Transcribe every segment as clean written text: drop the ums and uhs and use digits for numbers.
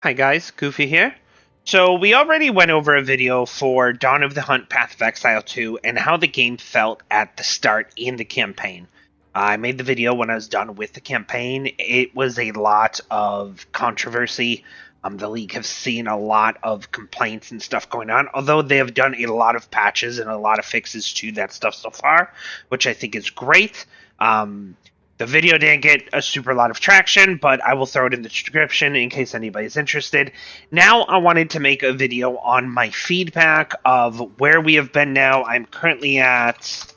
Hi guys, Goofy here. So we already went over a video for Dawn of the Hunt Path of Exile 2 and how the game felt at the start in the campaign. I made the video when I was done with the campaign. It was a lot of controversy. The League have seen a lot of complaints and stuff going on, although they have done a lot of patches and a lot of fixes to that stuff so far, which I think is great. Um, the video didn't get a super lot of traction, but I will throw it in the description in case anybody's interested. Now I wanted to make a video on my feedback of where we have been now. I'm currently at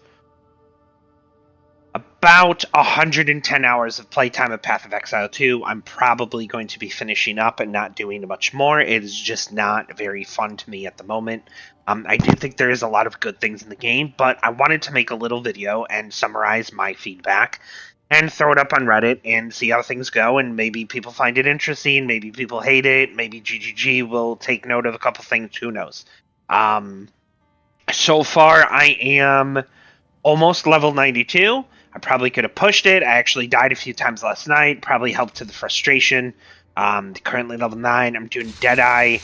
about 110 hours of playtime of Path of Exile 2. I'm probably going to be finishing up and not doing much more. It is just not very fun to me at the moment. I do think there is a lot of good things in the game, but I wanted to make a little video and summarize my feedback and throw it up on Reddit and see how things go. And maybe people find it interesting, maybe people hate it, maybe GGG will take note of a couple things. Who knows? Um, so far, I am almost level 92. I probably could have pushed it. I actually died a few times last night. Probably helped to the frustration. Currently level 9. I'm doing Deadeye,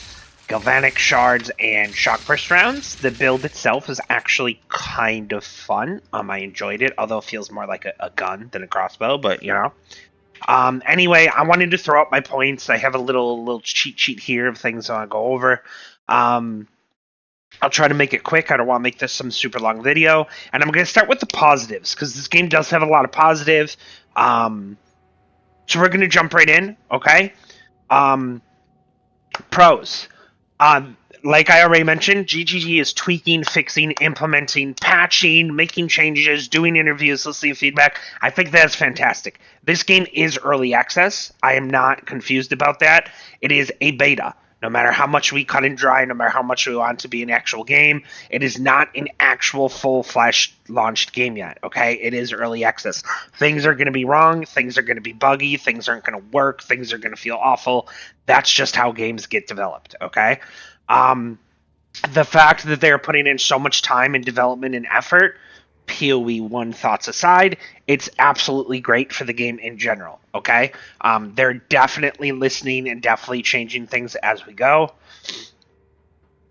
Galvanic Shards, and Shock Burst rounds. The build itself is actually kind of fun. I enjoyed it, although it feels more like a gun than a crossbow, but you know. Anyway, I wanted to throw up my points. I have a little cheat sheet here of things I want to go over. Um, I'll try to make it quick. I don't want to make this some super long video. And I'm going to start with the positives, because this game does have a lot of positives. So we're going to jump right in, okay? Um, Pros. Like I already mentioned, GGG is tweaking, fixing, implementing, patching, making changes, doing interviews, listening to feedback. I think that's fantastic. This game is early access. I am not confused about that. It is a beta. No matter how much we cut and dry, no matter how much we want to be an actual game, it is not an actual full-fledged launched game yet, okay? It is early access. Things are going to be wrong. Things are going to be buggy. Things aren't going to work. Things are going to feel awful. That's just how games get developed, okay? Um, the fact that they're putting in so much time and development and effort, PoE 1 thoughts aside, it's absolutely great for the game in general, okay? They're definitely listening and definitely changing things as we go.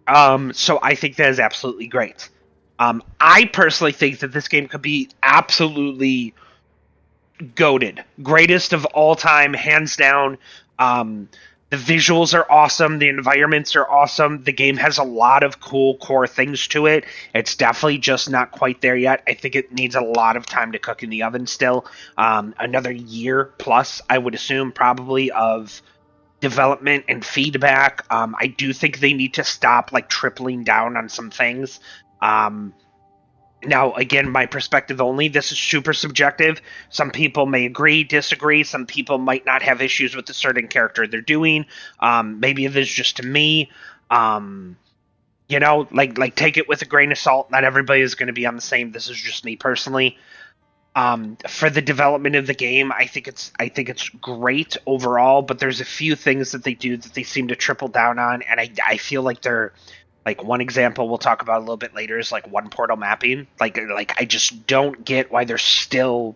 So I think that is absolutely great. I personally think that this game could be absolutely goated. Greatest of all time, hands down. The visuals are awesome. The environments are awesome. The game has a lot of cool core things to it. It's definitely just not quite there yet. I think it needs a lot of time to cook in the oven still. Another year plus, I would assume, probably, of development and feedback. I do think they need to stop like tripling down on some things. Now, again, my perspective only. This is super subjective. Some people may agree, disagree. Some people might not have issues with a certain character they're doing. Maybe it is just to me. Like take it with a grain of salt. Not everybody is going to be on the same. This is just me personally. For the development of the game, I think it's great overall. But there's a few things that they do that they seem to triple down on, and I feel like they're like one example we'll talk about a little bit later is like one portal mapping. Like I just don't get why they're still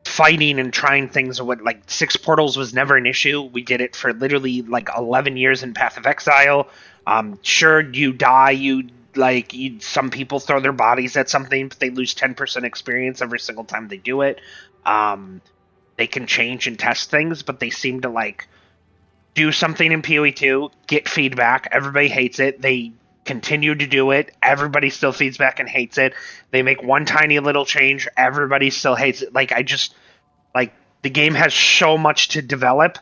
fighting and trying things. What like 6 portals was never an issue. We did it for literally like 11 years in Path of Exile. Sure, you die, some people throw their bodies at something, but they lose 10% experience every single time they do it. Um, they can change and test things, but they seem to like do something in PoE2, get feedback. Everybody hates it. They continue to do it. Everybody still feeds back and hates it. They make one tiny little change. Everybody still hates it. Like the game has so much to develop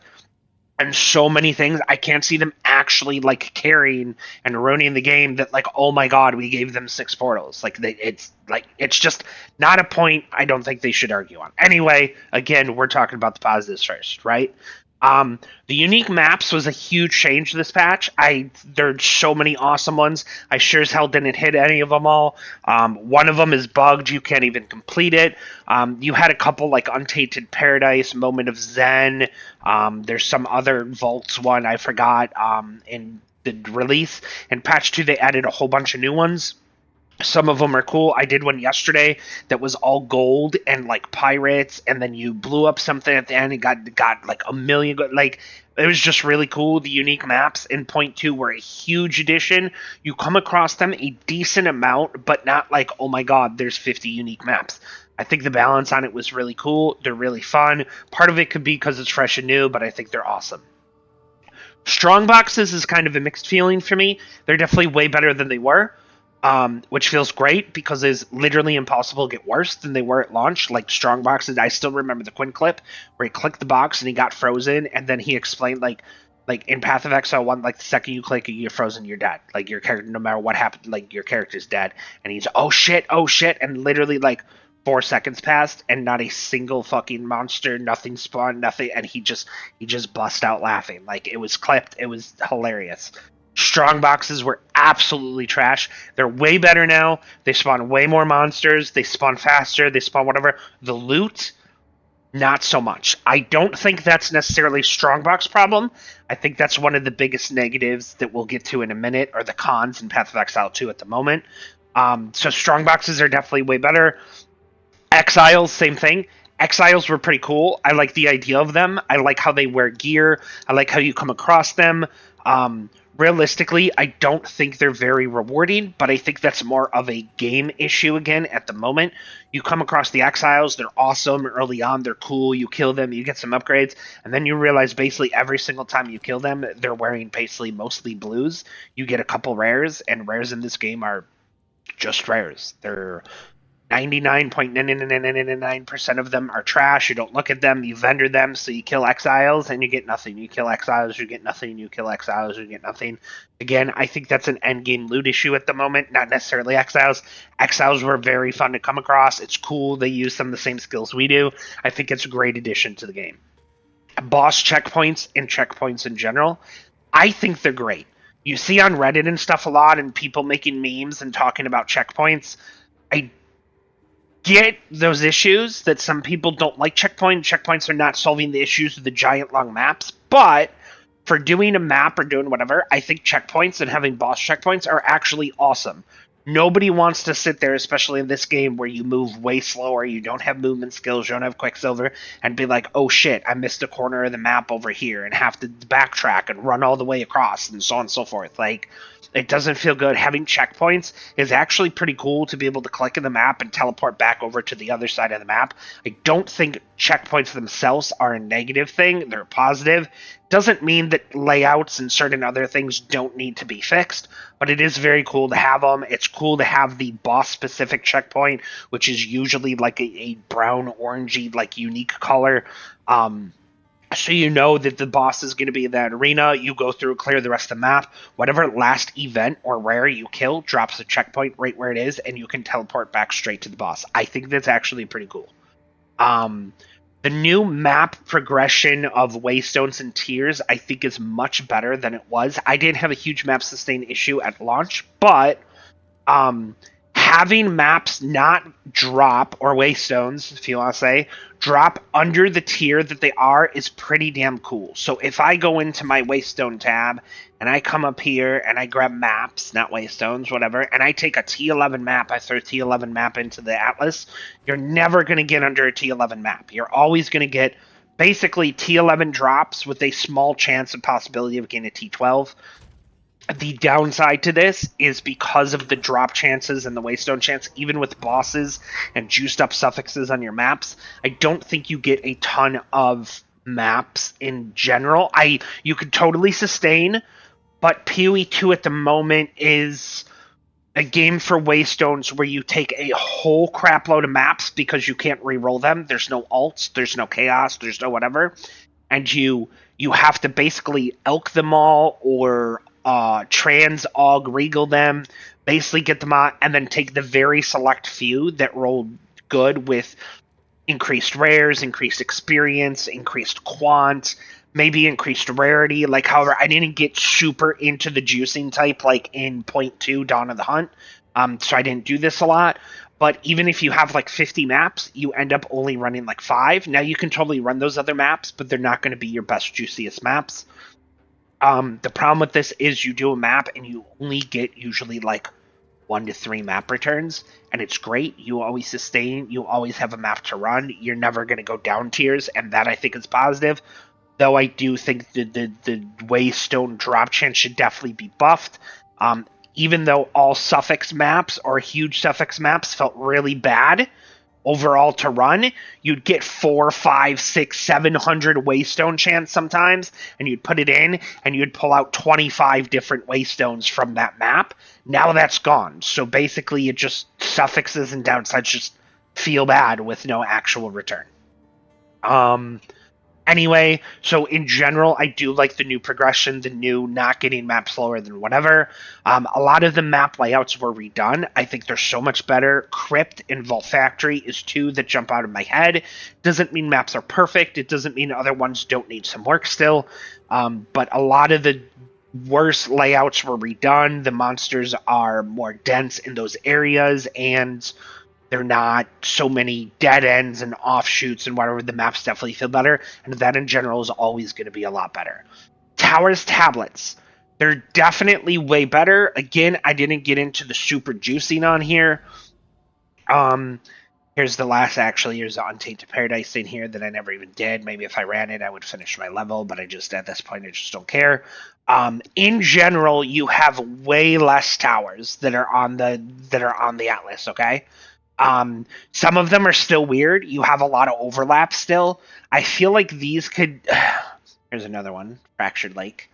and so many things. I can't see them actually like carrying and ruining the game. That like, oh my god, we gave them 6 portals. It's just not a point. I don't think they should argue on. Anyway, again, we're talking about the positives first, right? The unique maps was a huge change this patch. There's so many awesome ones. I sure as hell didn't hit any of them all. One of them is bugged. You can't even complete it. You had a couple like Untainted Paradise, Moment of Zen. There's some other Vaults one I forgot in the release. In patch 2, they added a whole bunch of new ones. Some of them are cool. I did one yesterday that was all gold and like pirates, and then you blew up something at the end and got like a million. Like it was just really cool. The unique maps in point two were a huge addition. You come across them a decent amount, but not like, oh my god, there's 50 unique maps. I think the balance on it was really cool. They're really fun. Part of it could be because it's fresh and new, but I think they're awesome. Strong boxes is kind of a mixed feeling for me. They're definitely way better than they were, which feels great because it's literally impossible to get worse than they were at launch. Like strong boxes, I still remember the Quinn clip where he clicked the box and he got frozen, and then he explained like in Path of Exile 1, like the second you click it, you're frozen, you're dead. Like your character, no matter what happened, like your character's dead. And he's oh shit, and literally like 4 seconds passed and not a single fucking monster, nothing spawned, nothing, and he just bust out laughing. Like it was clipped, it was hilarious. Strong boxes were absolutely trash. They're way better now. They spawn way more monsters. They spawn faster. They spawn whatever. The loot, not so much. I don't think that's necessarily a strongbox problem. I think that's one of the biggest negatives that we'll get to in a minute, or the cons in Path of Exile 2 at the moment. So strongboxes are definitely way better. Exiles, same thing. Exiles were pretty cool. I like the idea of them. I like how they wear gear. I like how you come across them. Realistically, I don't think they're very rewarding, but I think that's more of a game issue again at the moment. You come across the Exiles, they're awesome early on, they're cool, you kill them, you get some upgrades, and then you realize basically every single time you kill them, they're wearing basically mostly blues. You get a couple rares, and rares in this game are just rares. They're 99.999% of them are trash. You don't look at them, you vendor them, so you kill exiles and you get nothing. You kill exiles, you get nothing. You kill exiles, you get nothing. Again, I think that's an endgame loot issue at the moment, not necessarily exiles. Exiles were very fun to come across. It's cool. They use some of the same skills we do. I think it's a great addition to the game. Boss checkpoints and checkpoints in general, I think they're great. You see on Reddit and stuff a lot, and people making memes and talking about checkpoints. I get those issues that some people don't like checkpoints are not solving the issues of the giant long maps, but for doing a map or doing whatever, I think checkpoints and having boss checkpoints are actually awesome. Nobody wants to sit there, especially in this game where you move way slower, you don't have movement skills, you don't have Quicksilver, and be like, oh shit, I missed a corner of the map over here, and have to backtrack and run all the way across, and so on and so forth. Like, it doesn't feel good. Having checkpoints is actually pretty cool to be able to click in the map and teleport back over to the other side of the map. I don't think checkpoints themselves are a negative thing. They're positive. Doesn't mean that layouts and certain other things don't need to be fixed, but it is very cool to have them. It's cool to have the boss-specific checkpoint, which is usually like a brown, orangey, like unique color. So you know that the boss is going to be in that arena. You go through, clear the rest of the map. Whatever last event or rare you kill drops a checkpoint right where it is, and you can teleport back straight to the boss. I think that's actually pretty cool. The new map progression of waystones and tiers, I think, is much better than it was. I didn't have a huge map sustain issue at launch, but having maps not drop, or waystones, if you want to say, drop under the tier that they are is pretty damn cool. So if I go into my waystone tab and I come up here and I grab maps, not waystones, whatever, and I take a T11 map, I throw a T11 map into the atlas, you're never going to get under a T11 map. You're always going to get basically T11 drops with a small chance and possibility of getting a T12. The downside to this is because of the drop chances and the waystone chance, even with bosses and juiced up suffixes on your maps, I don't think you get a ton of maps in general. You could totally sustain, but PoE 2 at the moment is a game for waystones where you take a whole crap load of maps because you can't re-roll them. There's no alts, there's no chaos, there's no whatever, and you have to basically elk them all or trans-og regal them, basically get them out, and then take the very select few that rolled good with increased rares, increased experience, increased quant, maybe increased rarity. Like, however, I didn't get super into the juicing type like in Point 2 Dawn of the Hunt, so I didn't do this a lot. But even if you have like 50 maps, you end up only running like 5. Now you can totally run those other maps, but they're not going to be your best, juiciest maps. The problem with this is you do a map and you only get usually like 1 to 3 map returns, and it's great. You always sustain, you always have a map to run, you're never going to go down tiers, and that I think is positive. Though I do think the Waystone drop chance should definitely be buffed. Even though all suffix maps or huge suffix maps felt really bad overall to run, you'd get 4, 5, 6, 700 Waystone chance sometimes, and you'd put it in, and you'd pull out 25 different Waystones from that map. Now that's gone. So basically, it just suffixes and downsides just feel bad with no actual return. Anyway, so in general, I do like the new progression, the new not getting maps slower than whatever. A lot of the map layouts were redone. I think they're so much better. Crypt and Vault Factory is two that jump out of my head. Doesn't mean maps are perfect. It doesn't mean other ones don't need some work still. But a lot of the worst layouts were redone. The monsters are more dense in those areas, and they're not so many dead ends and offshoots and whatever. The maps definitely feel better, and that in general is always going to be a lot better. Towers tablets. They're definitely way better. Again, I didn't get into the super juicing on here. Here's the last, actually. Here's the Untainted Paradise thing here that I never even did. Maybe if I ran it, I would finish my level, but at this point, I just don't care. In general, you have way less towers that are on the Atlas, okay? Some of them are still weird. You have a lot of overlap still. I feel like these could. Here's another one, Fractured Lake.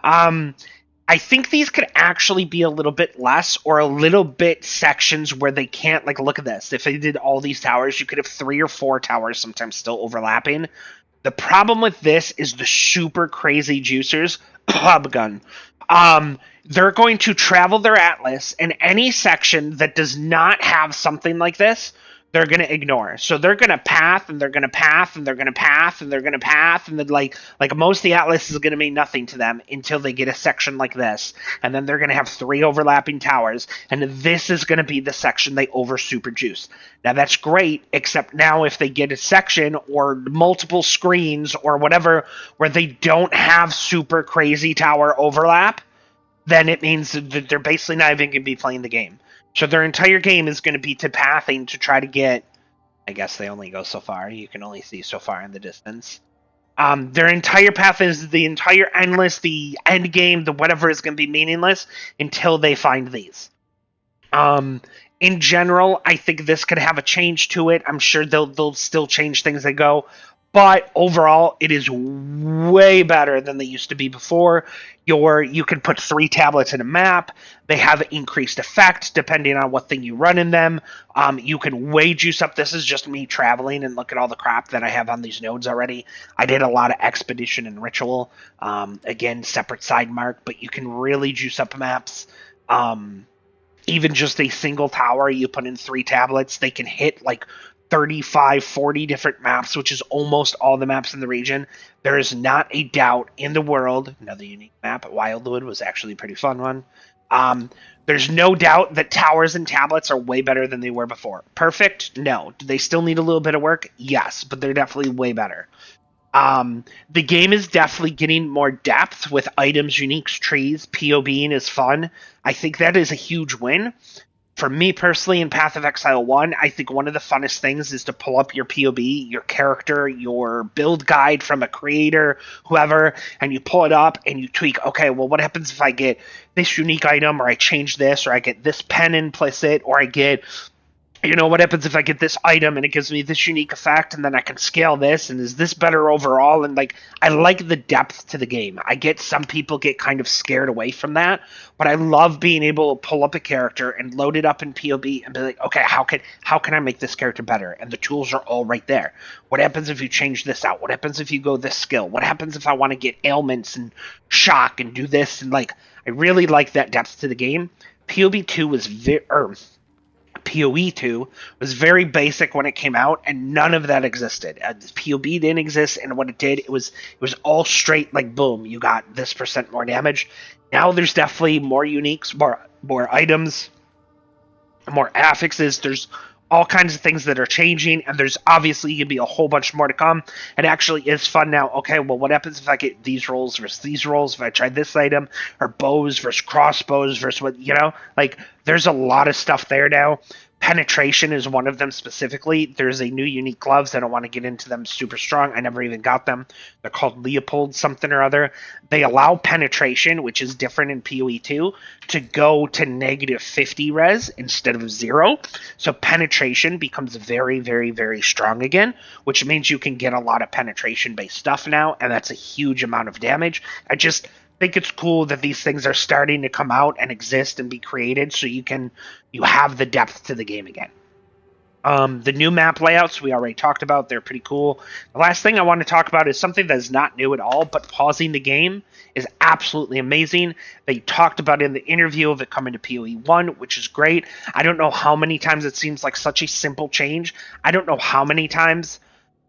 I think these could actually be a little bit less, or a little bit sections where they can't. Like, look at this. If they did all these towers, you could have 3 or 4 towers sometimes still overlapping. The problem with this is the super crazy juicers. Hub gun. They're going to travel their atlas, and any section that does not have something like this, they're going to ignore. So they're going to path, and they're going to path, and they're going to path, and they're going to path, and then like most of the atlas is going to mean nothing to them until they get a section like this, and then they're going to have 3 overlapping towers, and this is going to be the section they over super juice. Now that's great, except now if they get a section or multiple screens or whatever where they don't have super crazy tower overlap, then it means that they're basically not even going to be playing the game. So their entire game is going to be to pathing to try to get. I guess they only go so far. You can only see so far in the distance. Their entire path is the entire endless, the end game, the whatever is going to be meaningless until they find these. In general, I think this could have a change to it. I'm sure they'll still change things as they go. But overall, it is way better than they used to be before. You can put 3 tablets in a map. They have increased effect depending on what thing you run in them. You can way juice up. This is just me traveling, and look at all the crap that I have on these nodes already. I did a lot of Expedition and Ritual. Again, separate side mark, but you can really juice up maps. Even just a single tower, you put in 3 tablets, they can hit like 35, 40 different maps, which is almost all the maps in the region. There is not a doubt in the world. Another unique map, Wildwood, was actually a pretty fun one. There's no doubt that towers and tablets are way better than they were before. Perfect? No. Do they still need a little bit of work? Yes, but they're definitely way better. The game is definitely getting more depth with items, uniques, trees. POBing is fun. I think that is a huge win. For me personally, in Path of Exile 1, I think one of the funnest things is to pull up your POB, your character, your build guide from a creator, whoever, and you pull it up and you tweak, okay, well, what happens if I get this unique item, or I change this, or I get this pen implicit, or I get, what happens if I get this item and it gives me this unique effect, and then I can scale this, and is this better overall? And I like the depth to the game. I get some people get kind of scared away from that, but I love being able to pull up a character and load it up in POB and be like, okay, how can I make this character better? And the tools are all right there. What happens if you change this out? What happens if you go this skill? What happens if I want to get ailments and shock and do this? And I really like that depth to the game. POE2 was very basic when it came out, and none of that existed. POB didn't exist, and what it did, it was all straight, like, boom, you got this % more damage. Now there's definitely more uniques, more items, more affixes. There's all kinds of things that are changing, and there's obviously going to be a whole bunch more to come. It actually is fun now. Okay, well, what happens if I get these rolls versus these rolls? If I try this item, or bows versus crossbows versus what, like, there's a lot of stuff there now. Penetration is one of them specifically. There's a new unique gloves. I don't want to get into them super strong. I never even got them. They're called Leopold something or other. They allow penetration, which is different in PoE2, to go to negative 50 res instead of 0. So penetration becomes very, very, very strong again, which means you can get a lot of penetration-based stuff now, and that's a huge amount of damage. I just think it's cool that these things are starting to come out and exist and be created, so you have the depth to the game again. The new map layouts we already talked about. They're pretty cool. The last thing I want to talk about is something that is not new at all, but pausing the game is absolutely amazing. They talked about in the interview of it coming to PoE1, which is great. I don't know how many times it seems like such a simple change. I don't know how many times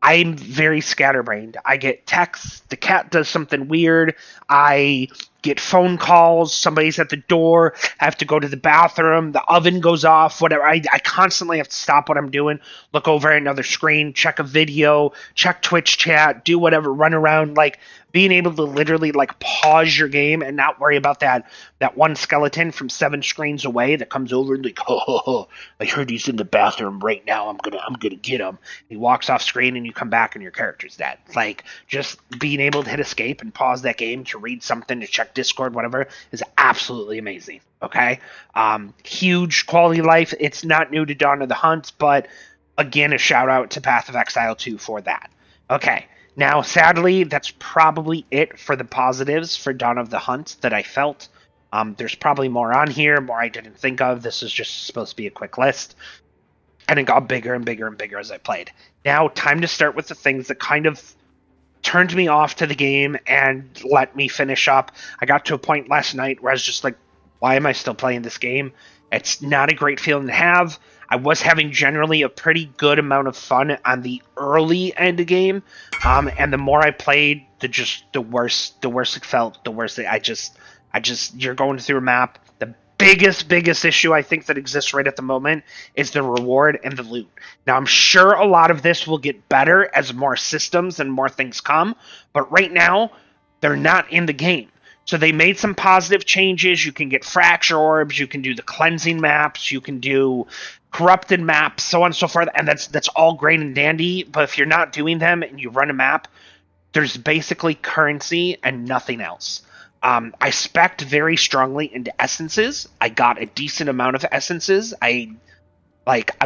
I'm very scatterbrained. I get texts, the cat does something weird, I get phone calls, somebody's at the door, I have to go to the bathroom, the oven goes off, whatever. I constantly have to stop what I'm doing, look over at another screen, check a video, check Twitch chat, do whatever, run around. Like, being able to literally like pause your game and not worry about that one skeleton from 7 screens away that comes over and like, oh, I heard he's in the bathroom right now. I'm gonna get him. He walks off screen and you come back and your character's dead. Like, just being able to hit escape and pause that game to read something, to check Discord, whatever, is absolutely amazing. Okay, huge quality life. It's not new to Dawn of the Hunt, but again, a shout out to Path of Exile 2 for that. Okay. Now, sadly, that's probably it for the positives for Dawn of the Hunt that I felt. There's probably more on here, more I didn't think of. This is just supposed to be a quick list. And it got bigger and bigger and bigger as I played. Now, time to start with the things that kind of turned me off to the game and let me finish up. I got to a point last night where I was just like, why am I still playing this game? It's not a great feeling to have. I was having generally a pretty good amount of fun on the early end of game, and the more I played, the worse it felt. The worse you're going through a map. The biggest issue I think that exists right at the moment is the reward and the loot. Now, I'm sure a lot of this will get better as more systems and more things come, but right now they're not in the game. So they made some positive changes. You can get fracture orbs, you can do the cleansing maps, you can do corrupted maps, so on and so forth, and that's all great and dandy, but if you're not doing them and you run a map, there's basically currency and nothing else. I spec'd very strongly into essences. I got a decent amount of essences. I've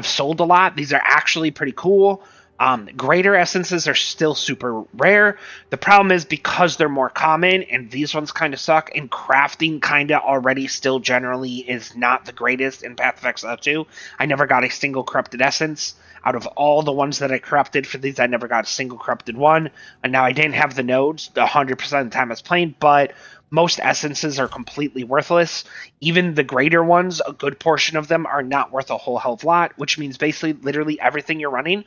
sold a lot. These are actually pretty cool. Greater essences are still super rare. The problem is because they're more common and these ones kind of suck, and crafting kind of already still generally is not the greatest in Path of Exile 2. I never got a single corrupted essence. Out of all the ones that I corrupted for these, I never got a single corrupted one. And now I didn't have the nodes 100% of the time I was playing, but most essences are completely worthless. Even the greater ones, a good portion of them are not worth a whole hell of a lot, which means basically literally everything you're running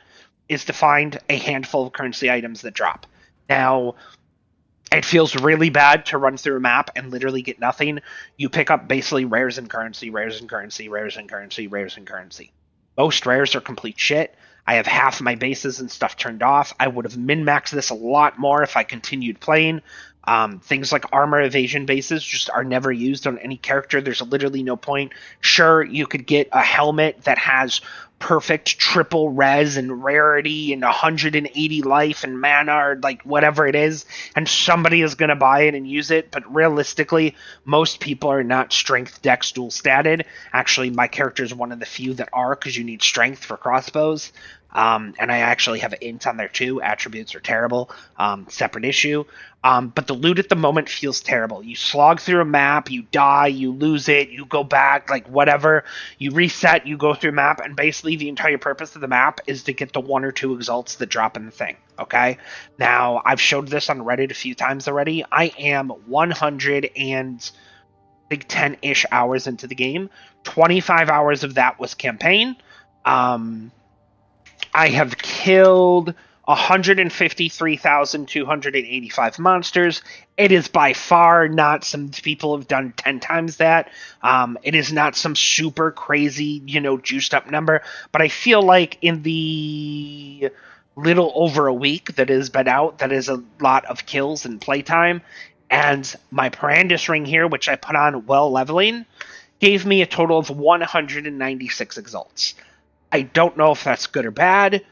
is to find a handful of currency items that drop. Now, it feels really bad to run through a map and literally get nothing. You pick up basically rares and currency, rares and currency, rares and currency, rares and currency. Most rares are complete shit. I have half my bases and stuff turned off. I would have min-maxed this a lot more if I continued playing. Things like armor evasion bases just are never used on any character. There's literally no point. Sure, you could get a helmet that has perfect triple res and rarity and 180 life and mana, or like whatever it is, and somebody is going to buy it and use it, but realistically, most people are not strength dex dual statted. Actually, my character is one of the few that are, because you need strength for crossbows. And I actually have int on there too. Attributes are terrible. Separate issue. But the loot at the moment feels terrible. You slog through a map, you die, you lose it, you go back, like whatever. You reset, you go through a map, and basically the entire purpose of the map is to get the 1 or 2 exalts that drop in the thing. Okay? Now, I've showed this on Reddit a few times already. I am 110-ish hours into the game. 25 hours of that was campaign. I have killed 153,285 monsters. It is by far not some people have done 10 times that. It is not some super crazy, juiced up number. But I feel like in the little over a week that has been out, that is a lot of kills and playtime. And my Brandis ring here, which I put on while leveling, gave me a total of 196 exalts. I don't know if that's good or bad.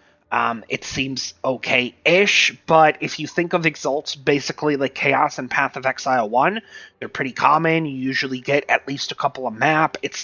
It seems okay-ish, but if you think of exalts basically like Chaos and Path of Exile 1, they're pretty common. You usually get at least a couple a map. It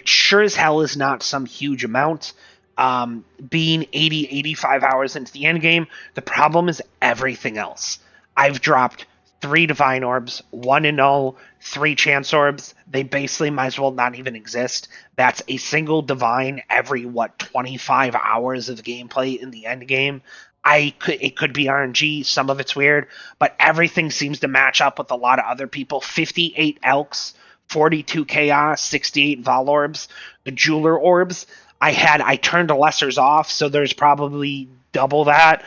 sure as hell is not some huge amount. Being 80, 85 hours into the endgame, the problem is everything else. I've dropped 3 Divine Orbs, 1 Annul, 3 Chance Orbs. They basically might as well not even exist. That's a single Divine every, 25 hours of gameplay in the end game. It could be RNG, some of it's weird, but everything seems to match up with a lot of other people. 58 Elks, 42 Chaos, 68 Val Orbs, the Jeweler Orbs. I turned the Lessers off, so there's probably double that.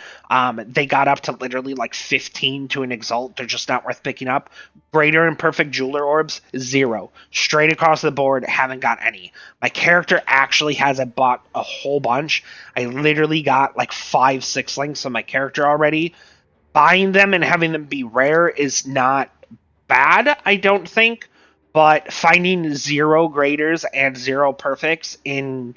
They got up to literally like 15 to an Exalt. They're just not worth picking up. Greater and Perfect Jeweler Orbs, 0. Straight across the board, haven't got any. My character actually hasn't bought a whole bunch. I literally got like 5 6 links on my character already. Buying them and having them be rare is not bad, I don't think. But finding 0 graders and 0 perfects in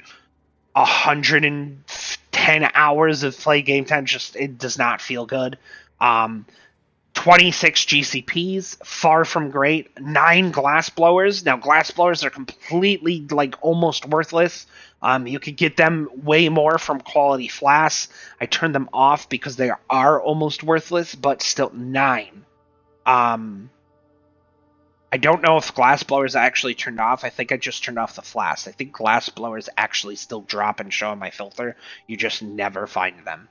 110 hours of play game time, it does not feel good. 26 GCPs, far from great. 9 glass blowers. Now, glass blowers are completely, almost worthless. You could get them way more from quality flasks. I turned them off because they are almost worthless, but still 9. I don't know if glass blowers actually turned off. I think I just turned off the flask. I think glass blowers actually still drop and show on my filter. You just never find them.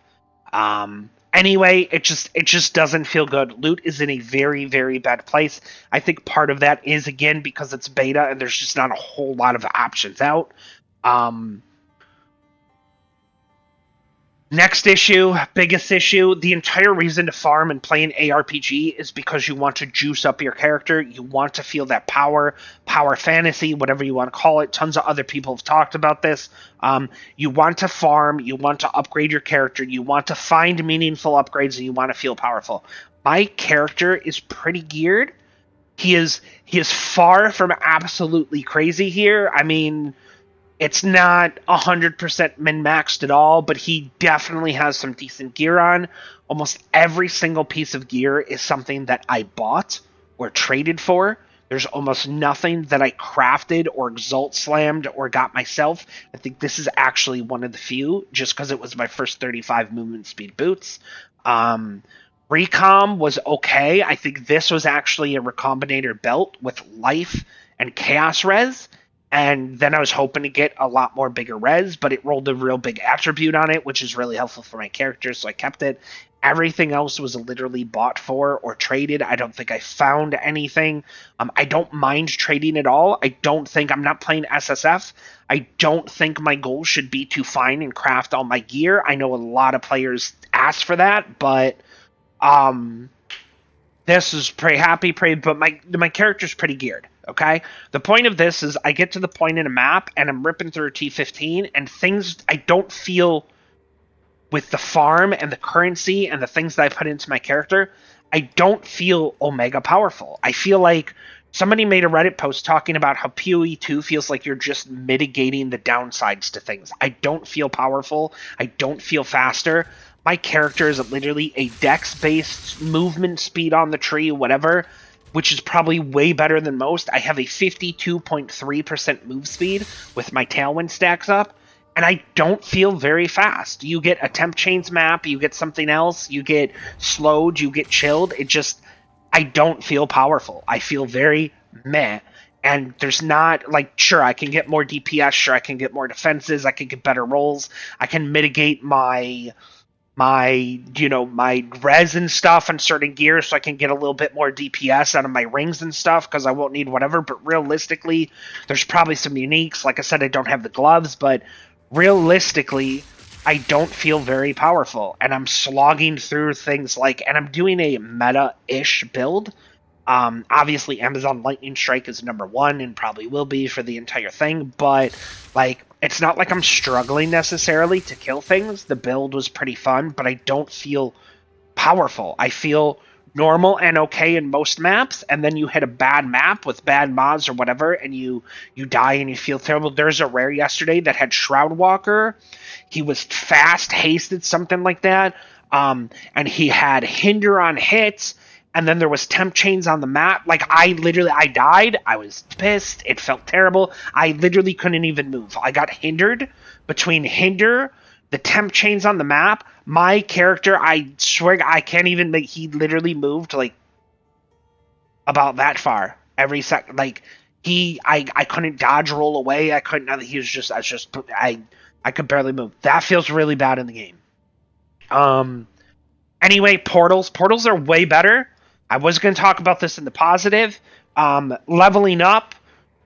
Anyway, it just doesn't feel good. Loot is in a very, very bad place. I think part of that is, again, because it's beta and there's just not a whole lot of options out. Next issue, biggest issue, the entire reason to farm and play an ARPG is because you want to juice up your character. You want to feel that power fantasy, whatever you want to call it. Tons of other people have talked about this. You want to farm, you want to upgrade your character, you want to find meaningful upgrades, and you want to feel powerful. My character is pretty geared. He is far from absolutely crazy here. I mean, it's not 100% min-maxed at all, but he definitely has some decent gear on. Almost every single piece of gear is something that I bought or traded for. There's almost nothing that I crafted or exalt slammed or got myself. I think this is actually one of the few, just because it was my first 35 movement speed boots. Recom was okay. I think this was actually a Recombinator belt with life and chaos res. And then I was hoping to get a lot more bigger res, but it rolled a real big attribute on it, which is really helpful for my character, so I kept it. Everything else was literally bought for or traded. I don't think I found anything. I don't mind trading at all. I'm not playing SSF. I don't think my goal should be to find and craft all my gear. I know a lot of players ask for that, but this is but my character's pretty geared. Okay? The point of this is I get to the point in a map and I'm ripping through T15 and things I don't feel with the farm and the currency and the things that I put into my character, I don't feel omega powerful. I feel like somebody made a Reddit post talking about how PoE 2 feels like you're just mitigating the downsides to things. I don't feel powerful. I don't feel faster. My character is literally a dex-based movement speed on the tree, whatever, which is probably way better than most. I have a 52.3% move speed with my Tailwind stacks up, and I don't feel very fast. You get a temp chains map, you get something else, you get slowed, you get chilled. I don't feel powerful. I feel very meh. And there's not, sure, I can get more DPS, sure, I can get more defenses, I can get better rolls, I can mitigate my res and stuff on certain gear so I can get a little bit more DPS out of my rings and stuff because I won't need whatever, but realistically, there's probably some uniques. Like I said, I don't have the gloves, but realistically, I don't feel very powerful, and I'm slogging through things like, and I'm doing a meta-ish build. Obviously, Amazon Lightning Strike is number one and probably will be for the entire thing, but like, it's not like I'm struggling necessarily to kill things. The build was pretty fun, but I don't feel powerful. I feel normal and okay in most maps, and then you hit a bad map with bad mods or whatever, and you die and you feel terrible. There's a rare yesterday that had Shroud Walker. He was fast, hasted, something like that. And he had hinder on hits, and then there was temp chains on the map. Like, I died. I was pissed. It felt terrible. I literally couldn't even move. I got hindered between hinder, the temp chains on the map. My character, I swear, I can't even make. He literally moved like about that far every second. Like, I couldn't dodge, roll away. I couldn't. He was just, I could barely move. That feels really bad in the game. Um, Anyway, portals. Portals are way better. I was going to talk about this in the positive. Leveling up,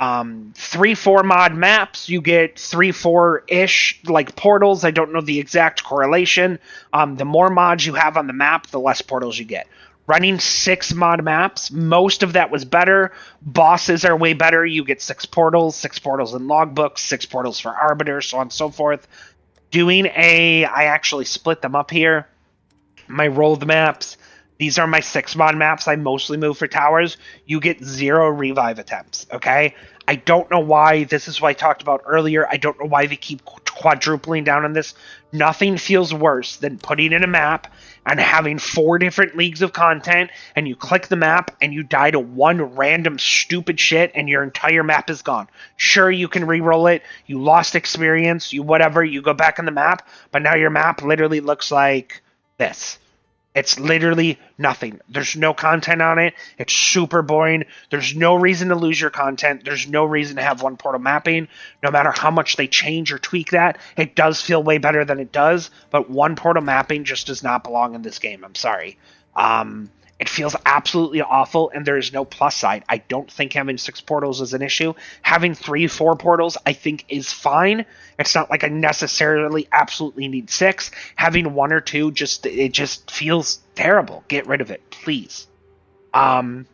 3-4 mod maps, you get 3-4 ish like portals. I don't know the exact correlation. The more mods you have on the map, the less portals you get. Running 6 mod maps, most of that was better. Bosses are way better. You get 6 portals in logbooks, 6 portals for arbiter, so on and so forth. I actually split them up here. My rolled maps. These are my 6 mod maps. I mostly move for towers. You get 0 revive attempts, okay? I don't know why. This is what I talked about earlier. I don't know why they keep quadrupling down on this. Nothing feels worse than putting in a map and having 4 different leagues of content, and you click the map and you die to one random stupid shit and your entire map is gone. Sure, you can re-roll it. You lost experience. You whatever. You go back on the map, but now your map literally looks like this. It's literally nothing. There's no content on it. It's super boring. There's no reason to lose your content. There's no reason to have one portal mapping. No matter how much they change or tweak that, it does feel way better than it does, but one portal mapping just does not belong in this game. I'm sorry. It feels absolutely awful, and there is no plus side. I don't think having 6 portals is an issue. Having 3-4 portals, I think, is fine. It's not like I necessarily absolutely need 6. Having 1 or 2, it just feels terrible. Get rid of it, please. That's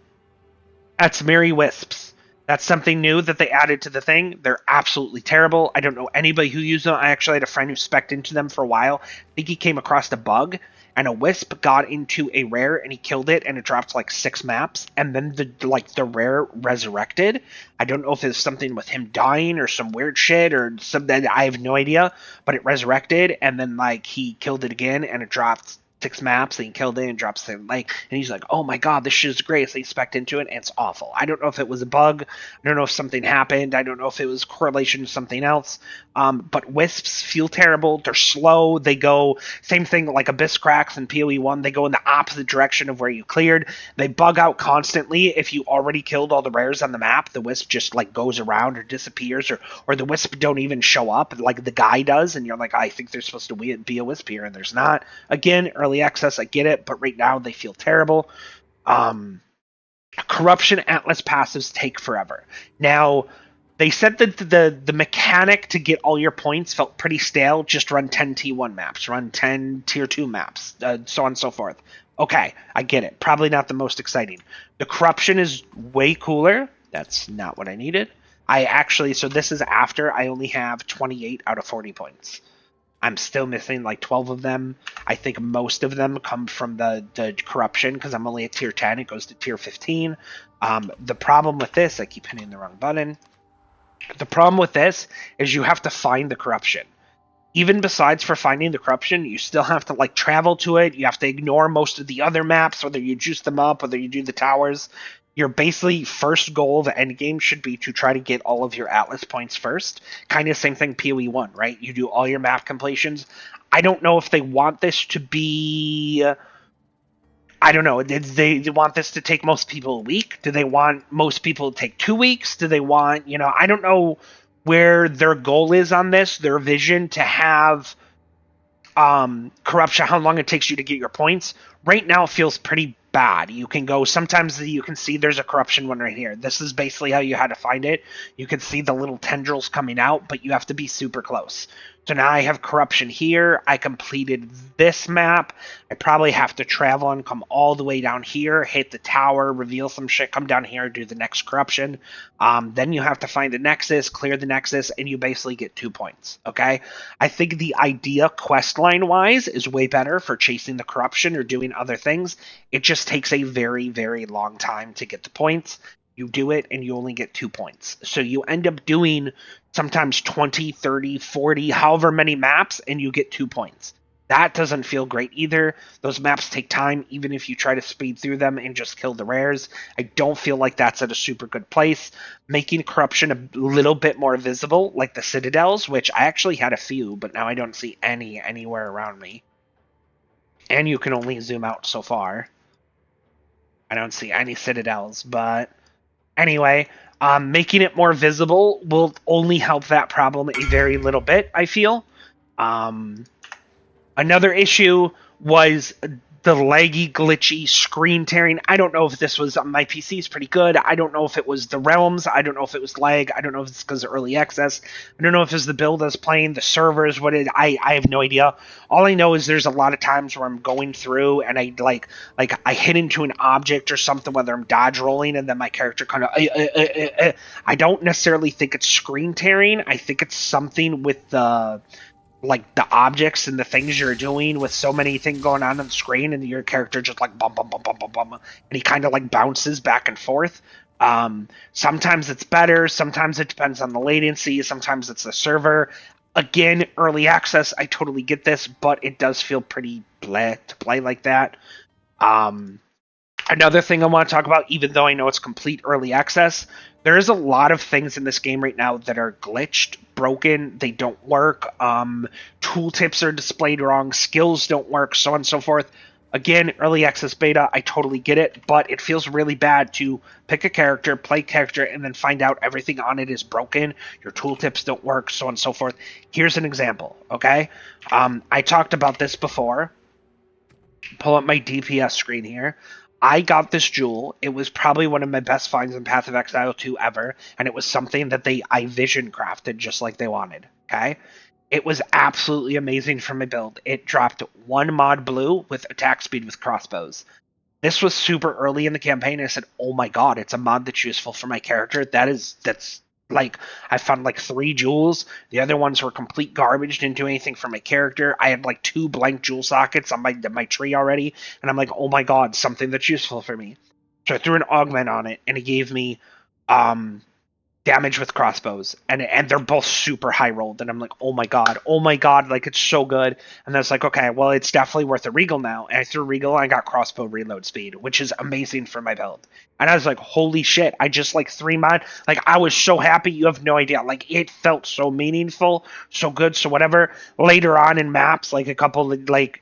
Merry Wisps. That's something new that they added to the thing. They're absolutely terrible. I don't know anybody who used them. I actually had a friend who spec'd into them for a while. I think he came across a bug, and a wisp got into a rare and he killed it, and it dropped like 6 maps, and then the rare resurrected. I don't know if it's something with him dying or some weird shit or something. I have no idea, but it resurrected, and then like he killed it again, and it dropped 6 maps, and he killed it and drops the like, and he's like, oh my god, this shit is great. So he spec'd into it, and it's awful. I don't know if it was a bug. I don't know if something happened. I don't know if it was correlation to something else. But wisps feel terrible. They're slow. They go, same thing like Abyss Cracks and PoE1. They go in the opposite direction of where you cleared. They bug out constantly. If you already killed all the rares on the map, the wisp just like goes around or disappears, or the wisp don't even show up like the guy does, and you're like, I think there's supposed to be a wisp here, and there's not. Again, early access, I get it, but right now they feel terrible. Corruption Atlas passives take forever. Now, they said that the mechanic to get all your points felt pretty stale. Just run 10 T1 maps, run 10 Tier 2 maps, so on and so forth. Okay, I get it. Probably not the most exciting. The corruption is way cooler. That's not what I needed. So this is after I only have 28 out of 40 points. I'm still missing like 12 of them. I think most of them come from the corruption because I'm only at tier 10. It goes to tier 15. The problem with this, I keep hitting the wrong button. The problem with this is you have to find the corruption. Even besides for finding the corruption, you still have to like travel to it. You have to ignore most of the other maps, whether you juice them up, whether you do the towers. Your basically first goal of the endgame should be to try to get all of your Atlas points first. Kind of same thing PoE1, right? You do all your map completions. I don't know if they want this to be... I don't know. Do they want this to take most people a week? Do they want most people to take 2 weeks? Do they want, I don't know where their goal is on this, their vision to have corruption, how long it takes you to get your points. Right now it feels pretty bad. You can go, sometimes you can see there's a corruption one right here. This is basically how you had to find it. You can see the little tendrils coming out, but you have to be super close. So now I have corruption here. I completed this map. I probably have to travel and come all the way down here, hit the tower, reveal some shit, come down here, do the next corruption. Then you have to find the nexus, clear the nexus, and you basically get 2 points. Okay? I think the idea quest line wise is way better for chasing the corruption or doing other things. It just takes a very, very long time to get the points. You do it and you only get 2 points. So you end up doing sometimes 20, 30, 40, however many maps, and you get 2 points. That doesn't feel great either. Those maps take time, even if you try to speed through them and just kill the rares. I don't feel like that's at a super good place. Making corruption a little bit more visible, like the citadels, which I actually had a few, but now I don't see any anywhere around me. And you can only zoom out so far. I don't see any citadels, but anyway, making it more visible will only help that problem a very little bit, I feel. Another issue was the laggy, glitchy screen tearing. I don't know if this was my PC is pretty good. I don't know if it was the realms. I don't know if it was lag. I don't know if it's because of early access. I don't know if it's the build I was playing, the servers. I have no idea. All I know is there's a lot of times where I'm going through and I I hit into an object or something, whether I'm dodge rolling, and then my character kind of. I don't necessarily think it's screen tearing. I think it's something with the objects and the things you're doing with so many things going on the screen, and your character just like bum bum bum bum bum bum, and he kind of like bounces back and forth. Sometimes it's better, sometimes it depends on the latency, sometimes it's the server. Again, early access, I totally get this, but it does feel pretty bleh to play like that. Another thing I want to talk about, even though I know it's complete early access, there's a lot of things in this game right now that are glitched, broken, they don't work, tooltips are displayed wrong, skills don't work, so on and so forth. Again, early access beta, I totally get it, but it feels really bad to pick a character, play character, and then find out everything on it is broken, your tooltips don't work, so on and so forth. Here's an example, okay? I talked about this before. Pull up my DPS screen here. I got this jewel. It was probably one of my best finds in Path of Exile 2 ever, and it was something that I vision crafted just like they wanted. Okay? It was absolutely amazing for my build. It dropped 1 mod blue with attack speed with crossbows. This was super early in the campaign. I said, "Oh my god, it's a mod that's useful for my character." That's like I found like 3 jewels. The other ones were complete garbage. Didn't do anything for my character. I had like 2 blank jewel sockets on my tree already, and I'm like, "Oh my god, something that's useful for me." So I threw an augment on it, and it gave me damage with crossbows, and they're both super high rolled, and I'm like, oh my god, like it's so good. And that's like, okay, well, it's definitely worth a regal now. And I threw regal and I got crossbow reload speed, which is amazing for my build. And I was like, holy shit, I just like 3 mod, like I was so happy, you have no idea. Like it felt so meaningful, so good. So whatever, later on in maps, like a couple like,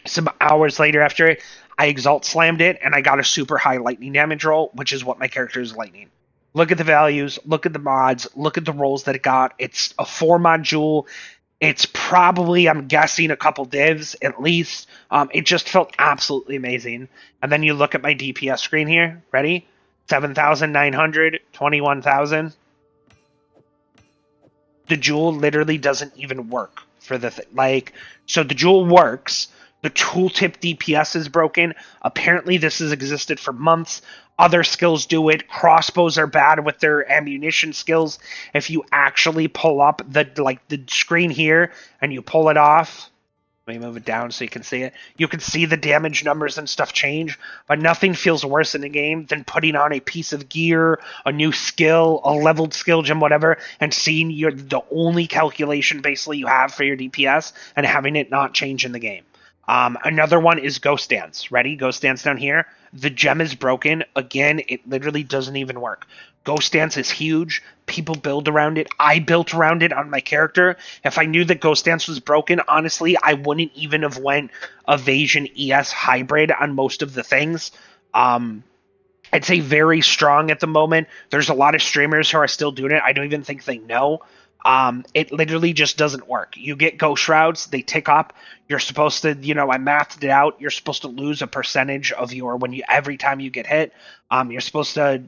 some hours later after it, I exalt slammed it and I got a super high lightning damage roll, which is what my character is lightning. Look at the values, look at the mods, look at the rolls that it got. It's a 4 mod jewel. It's probably, I'm guessing, a couple divs at least. It just felt absolutely amazing. And then you look at my DPS screen here. Ready? 7,900, 21,000. The jewel literally doesn't even work for the so the jewel works. The tooltip DPS is broken. Apparently, this has existed for months. Other skills do it. Crossbows are bad with their ammunition skills. If you actually pull up the screen here and you pull it off, let me move it down so you can see it. You can see the damage numbers and stuff change, but nothing feels worse in a game than putting on a piece of gear, a new skill, a leveled skill gem, whatever, and seeing the only calculation basically you have for your DPS and having it not change in the game. Another one is Ghost Dance. Ready? Ghost Dance down here. The gem is broken. Again, it literally doesn't even work. Ghost Dance is huge. People build around it. I built around it on my character. If I knew that Ghost Dance was broken, honestly, I wouldn't even have went Evasion ES hybrid on most of the things. I'd say very strong at the moment. There's a lot of streamers who are still doing it. I don't even think they know. It literally just doesn't work. You get ghost routes, they tick up. You're supposed to, I mathed it out. You're supposed to lose a percentage of your every time you get hit. You're supposed to